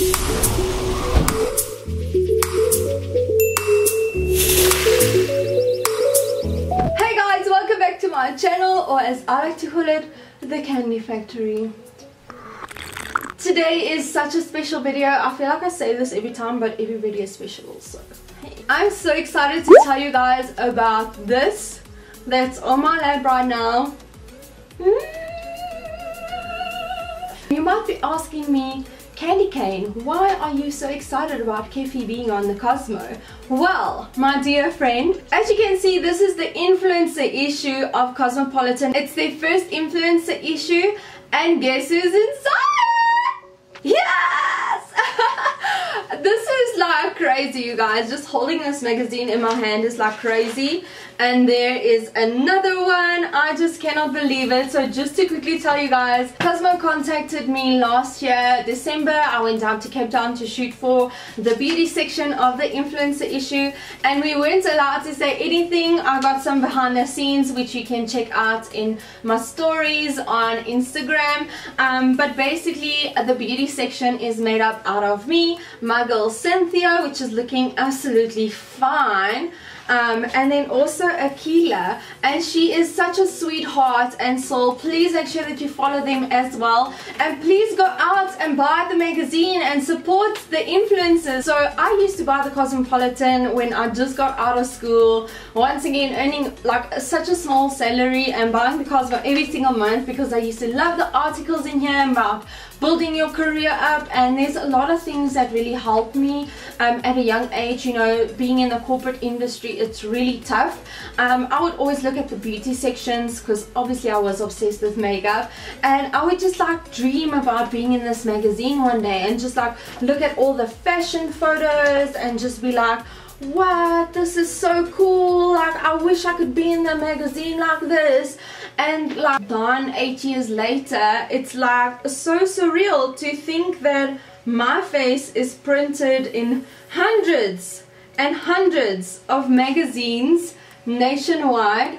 Hey guys, welcome back to my channel, or as I like to call it, the Candy Factory. Today is such a special video. I feel like I say this every time, but every video is special also. Hey. I'm so excited to tell you guys about this that's on my lap right now. You might be asking me, Candy Cane, why are you so excited about Kefi being on the Cosmo? Well, my dear friend, as you can see, this is the influencer issue of Cosmopolitan. It's their first influencer issue, and guess who's inside? Yes! This is like crazy, you guys. Just holding this magazine in my hand is like crazy. And there is another one. I just cannot believe it. So just to quickly tell you guys, Cosmo contacted me last year, December. I went down to Cape Town to shoot for the beauty section of the influencer issue, and we weren't allowed to say anything. I got some behind the scenes which you can check out in my stories on Instagram. But basically the beauty section is made up out of me, my girl Cynthia, which is looking absolutely fine, and then also Akila, and she is such a sweetheart and soul. Please make sure that you follow them as well, and please go out and buy the magazine and support the influencers. So I used to buy the Cosmopolitan when I just got out of school, once again earning like such a small salary and buying the Cosmo every single month because I used to love the articles in here about building your career up, and there's a lot of things that really helped me at a young age. You know, being in the corporate industry, it's really tough. I would always look at the beauty sections because obviously I was obsessed with makeup, and I would just like dream about being in this magazine one day and just like look at all the fashion photos and just be like, what, this is so cool, like I wish I could be in the magazine like this. And like 8 years later, it's like so surreal to think that my face is printed in hundreds and hundreds of magazines nationwide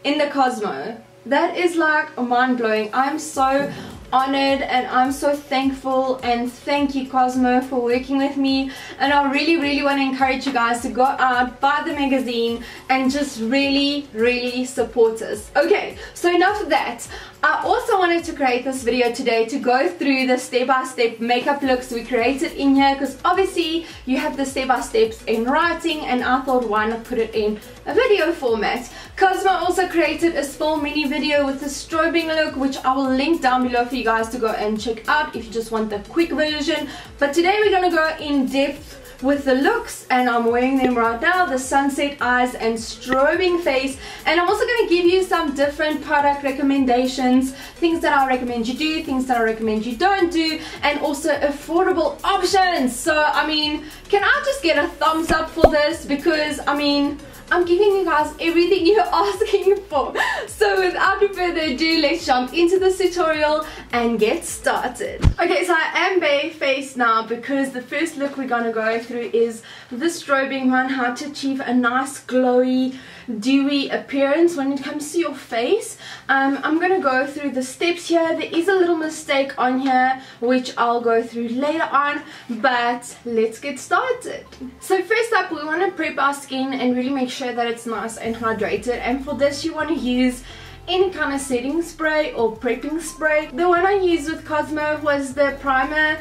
in the Cosmo. That is like mind-blowing. I'm so honored and I'm so thankful, and thank you Cosmo for working with me. And I really want to encourage you guys to go out, buy the magazine, and just really support us. Okay, so enough of that. I also wanted to create this video today to go through the step-by-step makeup looks we created in here, because obviously you have the step-by-steps in writing, and I thought why not put it in a video format. Cosmo also created a small mini video with the strobing look, which I will link down below for you guys to go and check out if you just want the quick version. But today we're going to go in depth with the looks, and I'm wearing them right now, the sunset eyes and strobing face. And I'm also going to give you some different product recommendations, things that I recommend you do, things that I recommend you don't do, and also affordable options. So I mean, can I just get a thumbs up for this? Because I mean, I'm giving you guys everything you're asking for. So without further ado, let's jump into this tutorial and get started. Okay, so I am bare-faced now because the first look we're gonna go through is the strobing one, how to achieve a nice glowy, dewy appearance when it comes to your face. I'm gonna go through the steps here. There is a little mistake on here which I'll go through later on, but let's get started. So first up, we want to prep our skin and really make sure that it's nice and hydrated, and for this you want to use any kind of setting spray or prepping spray. The one I used with Cosmo was the primer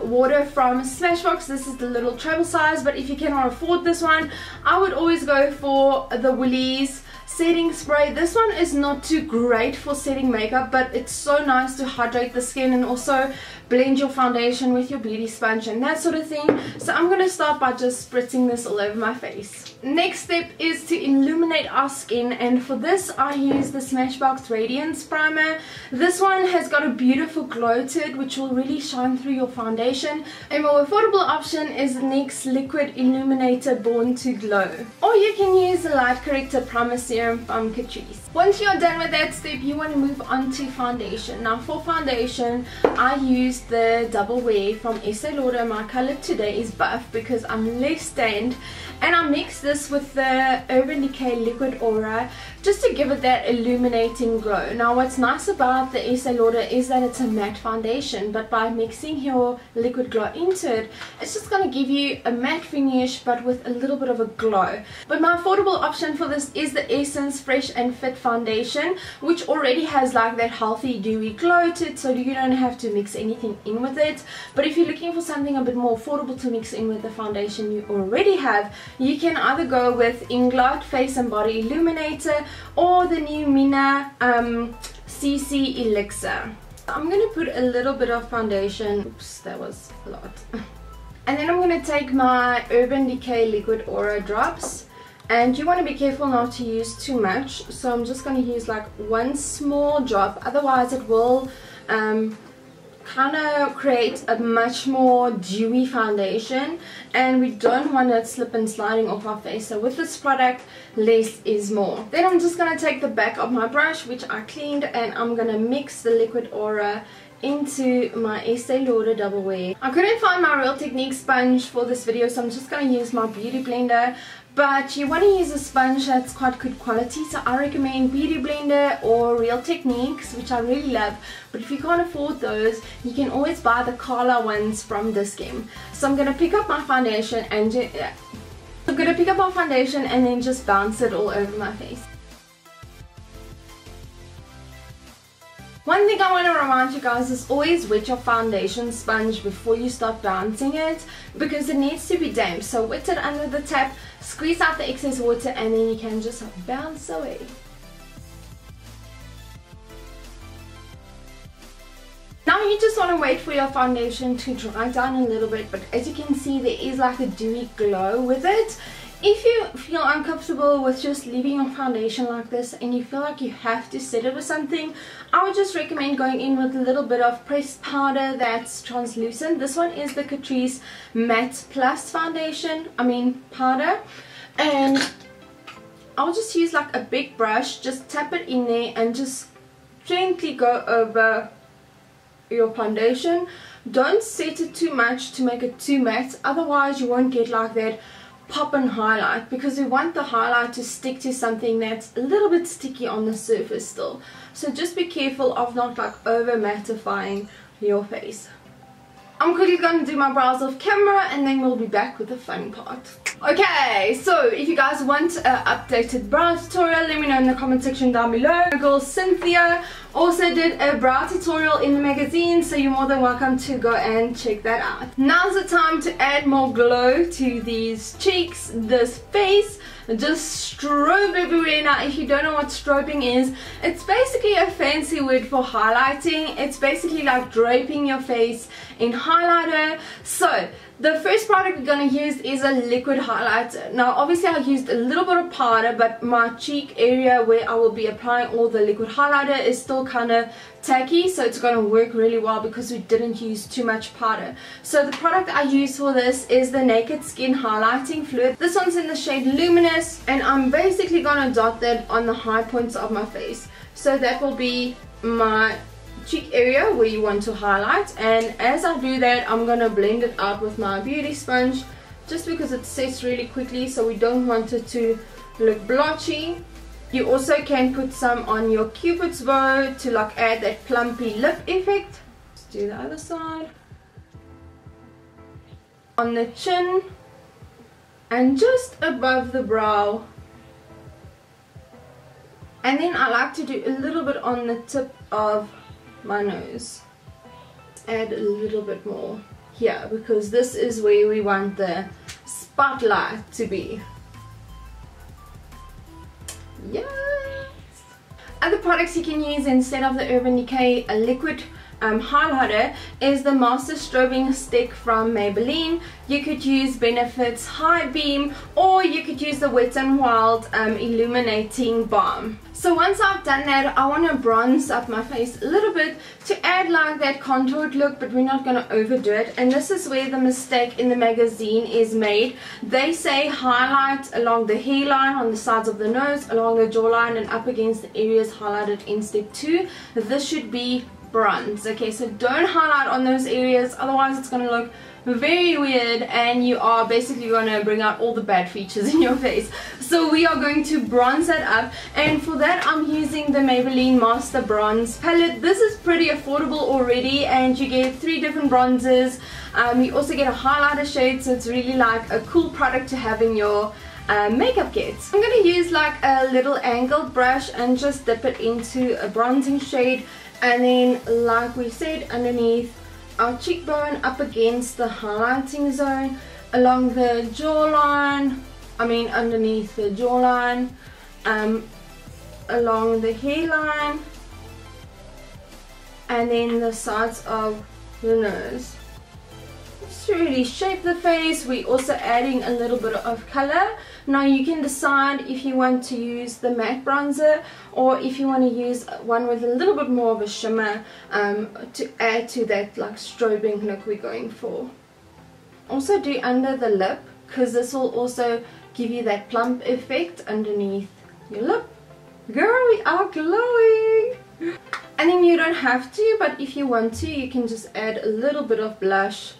water from Smashbox. This is the little travel size, but if you cannot afford this one, I would always go for the Woolies setting spray. This one is not too great for setting makeup, but it's so nice to hydrate the skin and also blend your foundation with your beauty sponge and that sort of thing. So I'm going to start by just spritzing this all over my face. Next step is to illuminate our skin, and for this I use the Smashbox Radiance Primer. This one has got a beautiful glow to it which will really shine through your foundation. A more affordable option is NYX Liquid Illuminator Born to Glow, or you can use the Light Corrector Primer Serum from Catrice. Once you're done with that step, you want to move on to foundation. Now for foundation, I used used the double wear from Estee Lauder. My color today is buff because I'm less tanned, and I mixed this with the Urban Decay Liquid Aura just to give it that illuminating glow. Now what's nice about the Estee Lauder is that it's a matte foundation, but by mixing your liquid glow into it, it's just going to give you a matte finish but with a little bit of a glow. But my affordable option for this is the Essence Fresh and Fit foundation, which already has like that healthy dewy glow to it, so you don't have to mix anything in with it. But if you're looking for something a bit more affordable to mix in with the foundation you already have, you can either go with Inglot Face and Body Illuminator or the new Mina CC Elixir. I'm going to put a little bit of foundation. Oops, that was a lot. And then I'm going to take my Urban Decay Liquid Aura drops. And you want to be careful not to use too much. So I'm just going to use like one small drop. Otherwise it will kind of create a much more dewy foundation, and we don't want it slip and sliding off our face. So with this product, less is more. Then I'm just going to take the back of my brush, which I cleaned, and I'm going to mix the Liquid Aura into my Estee Lauder Double Wear. I couldn't find my Real Technique sponge for this video, so I'm just going to use my Beauty Blender. But you want to use a sponge that's quite good quality, so I recommend Beauty Blender or Real Techniques, which I really love. But if you can't afford those, you can always buy the Kala ones from Discam. So I'm going to pick up my foundation and then just bounce it all over my face. One thing I want to remind you guys is always wet your foundation sponge before you start bouncing it, because it needs to be damp. So wet it under the tap, squeeze out the excess water, and then you can just bounce away. Now you just want to wait for your foundation to dry down a little bit, but as you can see, there is like a dewy glow with it. If you feel uncomfortable with just leaving your foundation like this and you feel like you have to set it with something, I would just recommend going in with a little bit of pressed powder that's translucent. This one is the Catrice Matte Plus powder. And I'll just use like a big brush, just tap it in there and just gently go over your foundation. Don't set it too much to make it too matte, otherwise you won't get like that pop and highlight, because we want the highlight to stick to something that's a little bit sticky on the surface still. So just be careful of not like over mattifying your face. I'm quickly going to do my brows off camera and then we'll be back with the fun part. Okay, so if you guys want an updated brow tutorial, let me know in the comment section down below. My girl Cynthia also did a brow tutorial in the magazine, so you're more than welcome to go and check that out. Now's the time to add more glow to these cheeks, this face. Just strobe everywhere. Now if you don't know what strobing is, it's basically a fancy word for highlighting. It's basically like draping your face in highlighter. So the first product we're going to use is a liquid highlighter. Now obviously I used a little bit of powder, but my cheek area where I will be applying all the liquid highlighter is still kind of tacky, so it's going to work really well because we didn't use too much powder. So the product I use for this is the Naked Skin Highlighting Fluid. This one's in the shade Luminous, and I'm basically going to dot that on the high points of my face. So that will be my cheek area where you want to highlight, and as I do that I'm going to blend it out with my beauty sponge, just because it sets really quickly, so we don't want it to look blotchy. You also can put some on your cupid's bow to like add that plumpy lip effect. Let's do the other side. On the chin and just above the brow. And then I like to do a little bit on the tip of my nose. Add a little bit more here, because this is where we want the spotlight to be. Yes! Other products you can use instead of the Urban Decay liquid highlighter is the Master Strobing Stick from Maybelline. You could use Benefit's High Beam, or you could use the Wet n Wild Illuminating Balm. So once I've done that, I want to bronze up my face a little bit to add like that contoured look, but we're not going to overdo it. And this is where the mistake in the magazine is made. They say highlight along the hairline, on the sides of the nose, along the jawline, and up against the areas highlighted in step 2. This should be bronze. Okay, so don't highlight on those areas, otherwise it's going to look very weird and you are basically going to bring out all the bad features in your face. So we are going to bronze that up, and for that I'm using the Maybelline Master Bronze palette. This is pretty affordable already and you get 3 different bronzes. You also get a highlighter shade, so it's really like a cool product to have in your makeup kit. I'm going to use like a little angled brush and just dip it into a bronzing shade, and then like we said, underneath our cheekbone, up against the highlighting zone, along the jawline, underneath the jawline, along the hairline, and then the sides of the nose. Just to really shape the face. We're also adding a little bit of color. Now you can decide if you want to use the matte bronzer or if you want to use one with a little bit more of a shimmer to add to that like strobing look we're going for. Also do under the lip, because this will also give you that plump effect underneath your lip. Girl, we are glowing! And then you don't have to, but if you want to, you can just add a little bit of blush,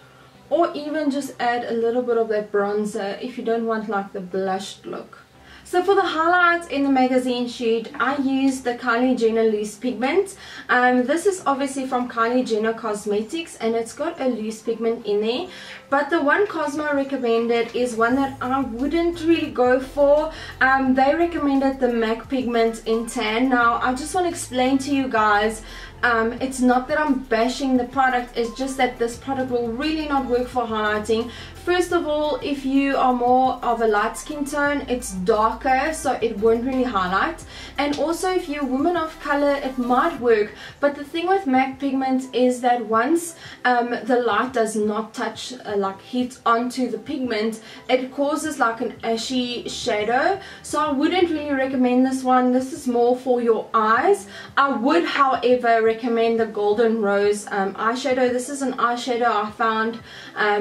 or even just add a little bit of that bronzer if you don't want like the blushed look. So for the highlights in the magazine shoot, I used the Kylie Jenner loose pigment. This is obviously from Kylie Jenner Cosmetics and it's got a loose pigment in there. But the one Cosmo recommended is one that I wouldn't really go for. They recommended the MAC pigment in tan. Now I just want to explain to you guys, it's not that I'm bashing the product, it's just that this product will really not work for highlighting. First of all, if you are more of a light skin tone, it's darker, so it won't really highlight. And also if you're a woman of color, it might work. But the thing with MAC pigment is that once the light does not touch, like hit onto the pigment, it causes like an ashy shadow. So I wouldn't really recommend this one. This is more for your eyes. I would, however, recommend the Golden Rose eyeshadow. This is an eyeshadow I found.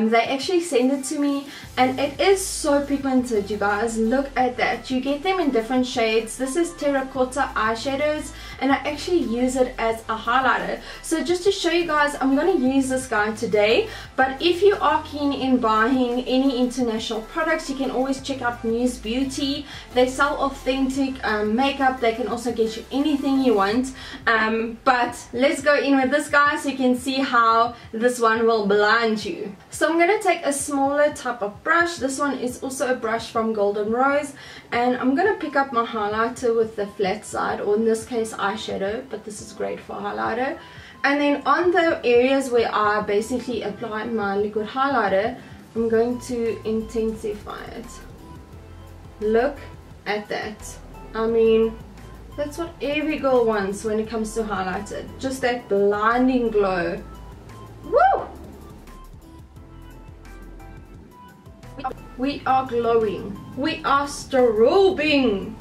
They actually sent it to me and it is so pigmented, you guys. Look at that. You get them in different shades. This is terracotta eyeshadows and I actually use it as a highlighter. So just to show you guys, I'm going to use this guy today. But if you are keen in buying any international products, you can always check out Muse Beauty. They sell authentic makeup. They can also get you anything you want. But let's go in with this guy so you can see how this one will blind you. So I'm going to take a smaller type of brush. This one is also a brush from Golden Rose, and I'm going to pick up my highlighter with the flat side, or in this case eyeshadow, but this is great for highlighter. And then on the areas where I basically apply my liquid highlighter, I'm going to intensify it. Look at that. I mean, that's what every girl wants when it comes to highlighter. Just that blinding glow. Woo! We are glowing. We are strobing.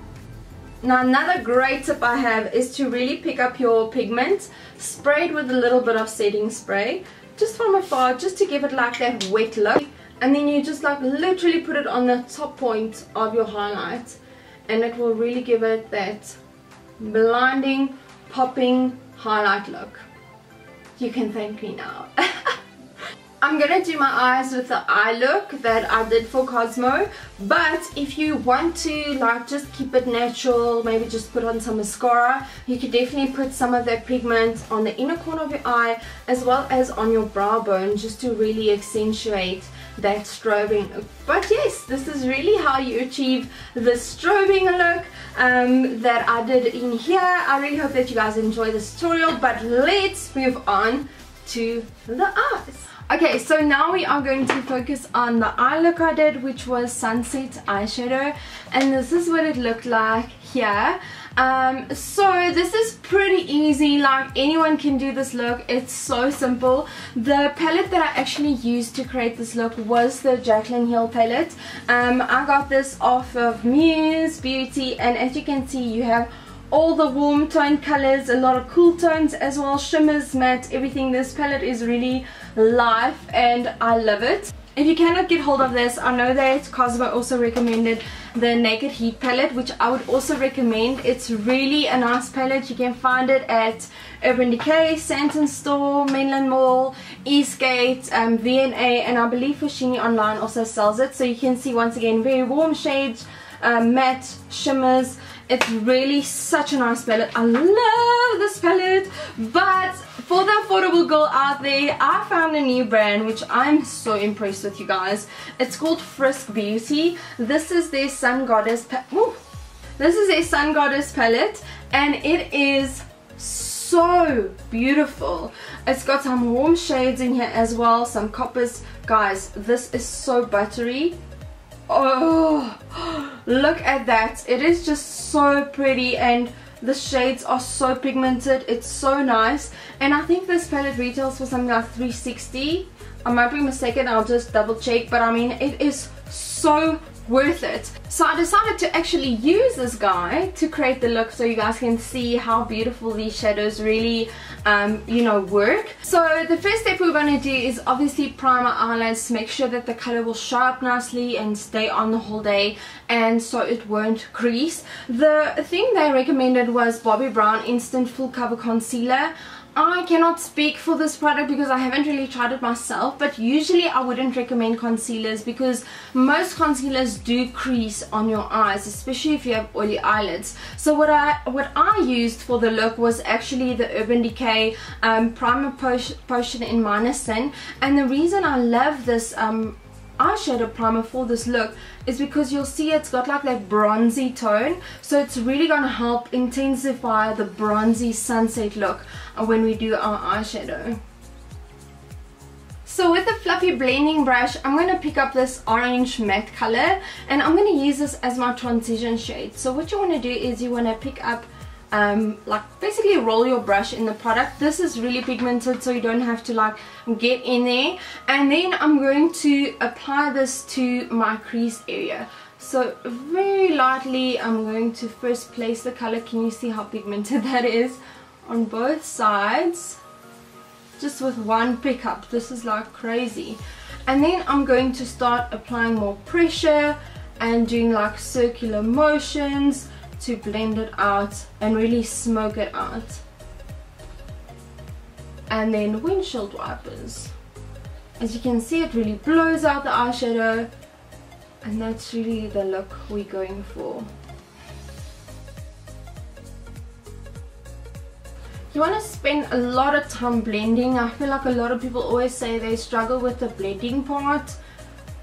Now another great tip I have is to really pick up your pigment, spray it with a little bit of setting spray, just from afar, just to give it like that wet look. And then you just like literally put it on the top point of your highlight, and it will really give it that blinding, popping highlight look. You can thank me now. I'm gonna do my eyes with the eye look that I did for Cosmo, but if you want to like just keep it natural, maybe just put on some mascara, you could definitely put some of that pigment on the inner corner of your eye as well as on your brow bone, just to really accentuate that strobing look. But yes, this is really how you achieve the strobing look that I did in here. I really hope that you guys enjoy this tutorial, but let's move on to the eyes. Okay, so now we are going to focus on the eye look I did, which was Sunset eyeshadow, and this is what it looked like here. So this is pretty easy, like anyone can do this look. It's so simple. The palette that I actually used to create this look was the Jaclyn Hill palette. I got this off of Muse Beauty, and as you can see, you have all the warm tone colors, a lot of cool tones as well, shimmers, matte, everything. This palette is really life and I love it. If you cannot get hold of this, I know that Cosmo also recommended the Naked Heat palette, which I would also recommend. It's really a nice palette. You can find it at Urban Decay, Santon Store, Mainland Mall, Eastgate, V&A, and I believe Foschini Online also sells it. So you can see, once again, very warm shades, matte shimmers. It's really such a nice palette. I love this palette. But for the affordable girl out there, I found a new brand which I'm so impressed with, you guys. It's called Frisk Beauty. This is their Sun Goddess palette, and it is so beautiful. It's got some warm shades in here as well, some coppers. Guys, this is so buttery. Oh, look at that. It is just so pretty, and the shades are so pigmented. It's so nice. And I think this palette retails for something like $360. I might be mistaken, I'll just double check, but I mean, it is so worth it. So I decided to actually use this guy to create the look, so you guys can see how beautiful these shadows really you know, work. So the first step we're going to do is obviously prime our eyelids, make sure that the color will show up nicely and stay on the whole day, and so it won't crease. The thing they recommended was Bobbi Brown Instant Full Cover Concealer. I cannot speak for this product because I haven't really tried it myself, but usually I wouldn't recommend concealers because most concealers do crease on your eyes, especially if you have oily eyelids. So what I used for the look was actually the Urban Decay Primer Potion in Minus Sin, and the reason I love this eyeshadow primer for this look is because you'll see it's got like that bronzy tone, so it's really going to help intensify the bronzy sunset look when we do our eyeshadow. So with a fluffy blending brush, I'm going to pick up this orange matte color, and I'm going to use this as my transition shade. So what you want to do is you want to pick up like basically roll your brush in the product. This is really pigmented, so you don't have to like get in there. And then I'm going to apply this to my crease area. So very lightly I'm going to first place the color. Can you see how pigmented that is? On both sides, just with one pickup. This is like crazy. And then I'm going to start applying more pressure and doing like circular motions to blend it out and really smoke it out. And then windshield wipers. As you can see, it really blows out the eyeshadow, and that's really the look we're going for. You want to spend a lot of time blending. I feel like a lot of people always say they struggle with the blending part,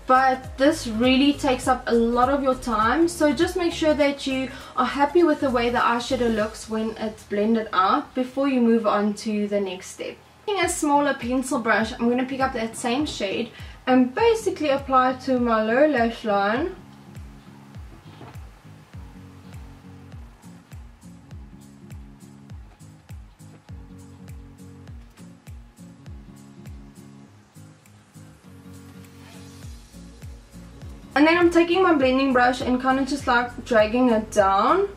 but this really takes up a lot of your time. So just make sure that you are happy with the way the eyeshadow looks when it's blended out before you move on to the next step. Using a smaller pencil brush, I'm going to pick up that same shade and basically apply it to my lower lash line. And then I'm taking my blending brush and kind of just like dragging it down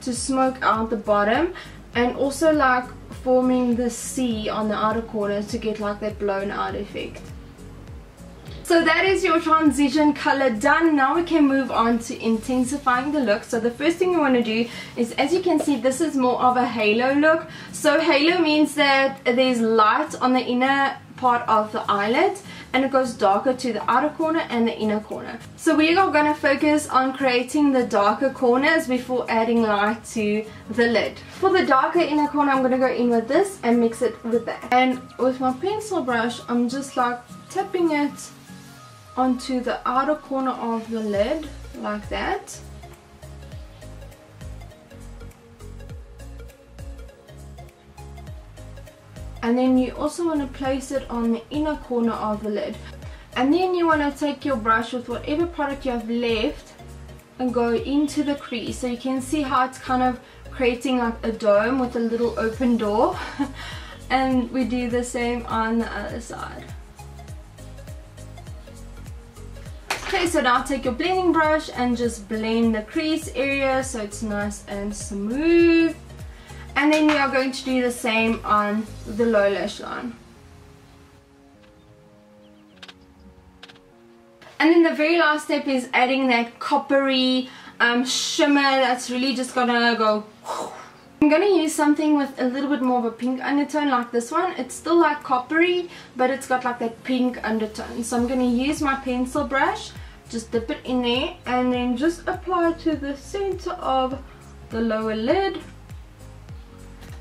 to smoke out the bottom, and also like forming the C on the outer corner to get like that blown out effect. So that is your transition color done. Now we can move on to intensifying the look. So the first thing you want to do is, as you can see, this is more of a halo look. So halo means that there's light on the inner part of the eyelid and it goes darker to the outer corner and the inner corner. So we are going to focus on creating the darker corners before adding light to the lid. For the darker inner corner, I'm going to go in with this and mix it with that. And with my pencil brush, I'm just like tapping it onto the outer corner of the lid like that. And then you also want to place it on the inner corner of the lid. And then you want to take your brush with whatever product you have left and go into the crease. So you can see how it's kind of creating like a dome with a little open door. And we do the same on the other side. Okay, so now take your blending brush and just blend the crease area so it's nice and smooth. And then we are going to do the same on the low lash line. And then the very last step is adding that coppery shimmer that's really just gonna go. I'm gonna use something with a little bit more of a pink undertone like this one. It's still like coppery, but it's got like that pink undertone. So I'm gonna use my pencil brush, just dip it in there, and then just apply to the center of the lower lid.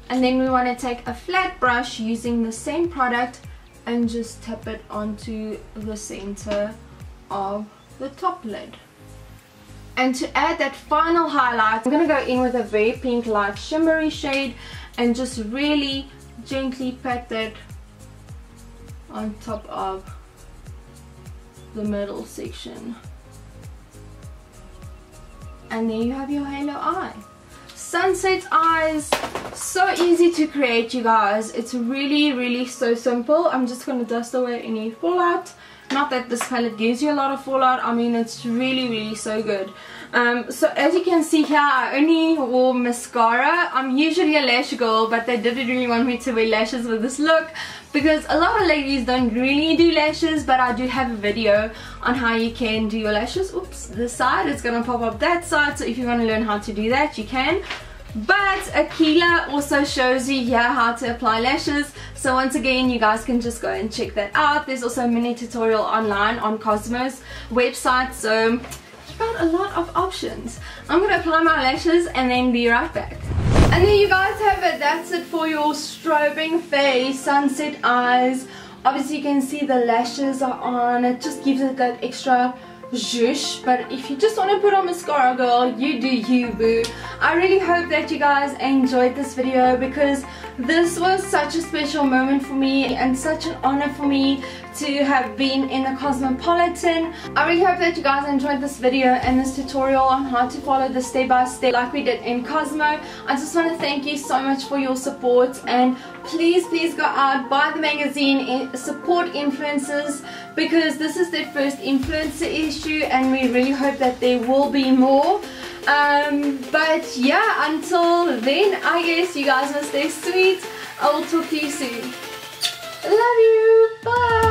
And then we want to take a flat brush using the same product and just tap it onto the center of the top lid. And to add that final highlight, I'm going to go in with a very pink light shimmery shade and just really gently pat that on top of the middle section. And there you have your halo eye. Sunset eyes, so easy to create, you guys. It's really so simple. I'm just going to dust away any fallout. Not that this palette gives you a lot of fallout, I mean it's really so good. So as you can see here, I only wore mascara. I'm usually a lash girl, but they didn't really want me to wear lashes with this look because a lot of ladies don't really do lashes, but I do have a video on how you can do your lashes. Oops, this side is going to pop up that side, so if you want to learn how to do that, you can. But Akila also shows you here how to apply lashes, so once again you guys can just go and check that out. There's also a mini tutorial online on Cosmo's website, so you got a lot of options. I'm going to apply my lashes and then be right back. And there you guys have it. That's it for your strobing face sunset eyes. Obviously you can see the lashes are on. It just gives it that extra zhoosh, but if you just want to put on mascara, girl, you do you, boo. I really hope that you guys enjoyed this video because this was such a special moment for me and such an honor for me to have been in the Cosmopolitan. I really hope that you guys enjoyed this video and this tutorial on how to follow the step by step like we did in Cosmo. I just want to thank you so much for your support, and please go out, buy the magazine, support influencers, because this is their first influencer issue and we really hope that there will be more. But yeah, until then, I guess you guys must stay sweet. I will talk to you soon. Love you. Bye.